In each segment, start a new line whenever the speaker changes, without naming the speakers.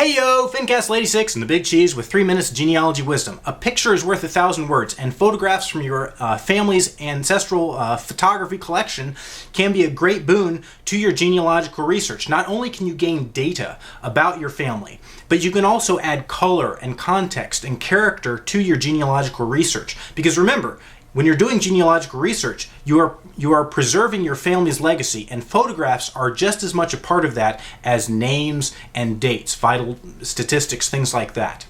Heyo, Fincast86 and the Big Cheese with 3 minutes of genealogy wisdom. A picture is worth 1,000 words, and photographs from your family's ancestral photography collection can be a great boon to your genealogical research. Not only can you gain data about your family, but you can also add color and context and character to your genealogical research. Because remember, when you're doing genealogical research, you are preserving your family's legacy, and photographs are just as much a part of that as names and dates, vital statistics, things like that.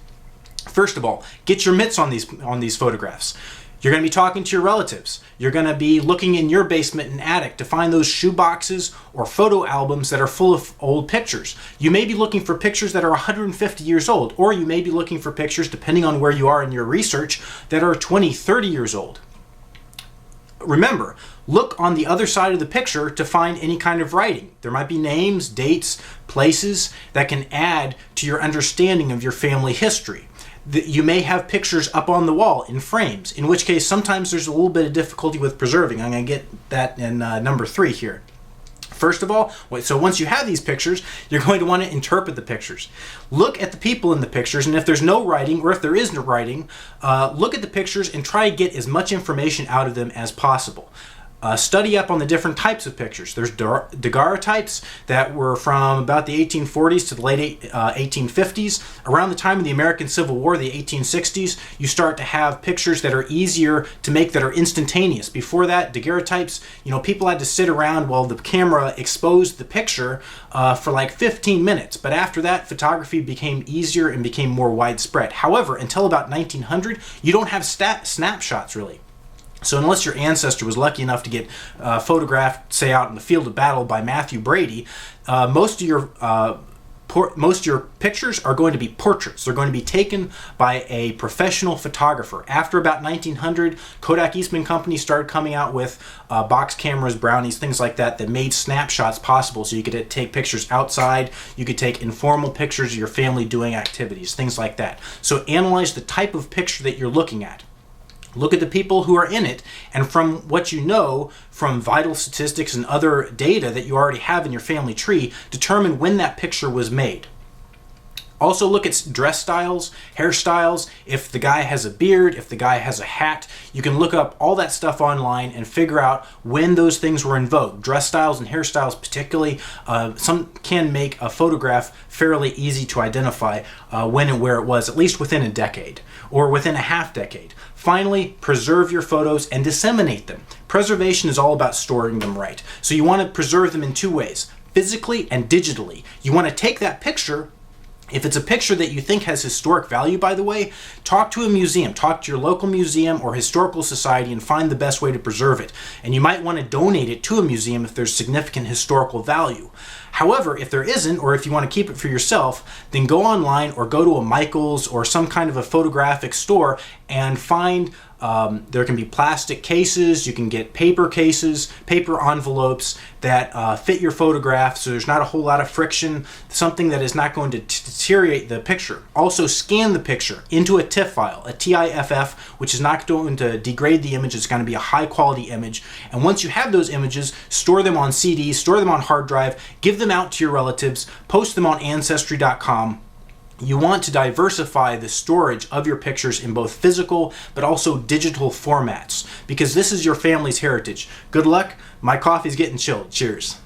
First of all, get your mitts on these photographs. You're going to be talking to your relatives. You're going to be looking in your basement and attic to find those shoe boxes or photo albums that are full of old pictures. You may be looking for pictures that are 150 years old, or you may be looking for pictures, depending on where you are in your research, that are 20, 30 years old. Remember, look on the other side of the picture to find any kind of writing. There might be names, dates, places that can add to your understanding of your family history. You may have pictures up on the wall in frames, in which case sometimes there's a little bit of difficulty with preserving. I'm going to get that in number 3 here. First of all, so once you have these pictures, you're going to want to interpret the pictures. Look at the people in the pictures, and if there's no writing, or if there is no writing, look at the pictures and try to get as much information out of them as possible. Study up on the different types of pictures. There's daguerreotypes that were from about the 1840s to the late 1850s. Around the time of the American Civil War, the 1860s, you start to have pictures that are easier to make, that are instantaneous. Before that, daguerreotypes, people had to sit around while the camera exposed the picture for like 15 minutes. But after that, photography became easier and became more widespread. However, until about 1900, you don't have snapshots really. So unless your ancestor was lucky enough to get photographed, say, out in the field of battle by Matthew Brady, most of your pictures are going to be portraits. They're going to be taken by a professional photographer. After about 1900, Kodak Eastman Company started coming out with box cameras, brownies, things like that made snapshots possible. So you could take pictures outside, you could take informal pictures of your family doing activities, things like that. So analyze the type of picture that you're looking at. Look at the people who are in it, and from what you know from vital statistics and other data that you already have in your family tree, determine when that picture was made. Also look at dress styles, hairstyles. If the guy has a beard, if the guy has a hat, you can look up all that stuff online and figure out when those things were in vogue. Dress styles and hairstyles particularly, some can make a photograph fairly easy to identify when and where it was, at least within a decade or within a half decade. Finally, preserve your photos and disseminate them. Preservation is all about storing them right. So you want to preserve them in 2 ways, physically and digitally. You want to take that picture. If it's a picture that you think has historic value, by the way, talk to a museum, talk to your local museum or historical society and find the best way to preserve it. And you might want to donate it to a museum if there's significant historical value. However, if there isn't, or if you want to keep it for yourself, then go online or go to a Michael's or some kind of a photographic store and find there can be plastic cases, you can get paper cases, paper envelopes that fit your photograph so there's not a whole lot of friction, something that is not going to deteriorate the picture. Also scan the picture into a TIFF file, a TIFF, which is not going to degrade the image, it's going to be a high quality image. And once you have those images, store them on CDs, store them on hard drive, give them out to your relatives, post them on Ancestry.com. You want to diversify the storage of your pictures in both physical but also digital formats, because this is your family's heritage. Good luck. My coffee's getting chilled. Cheers.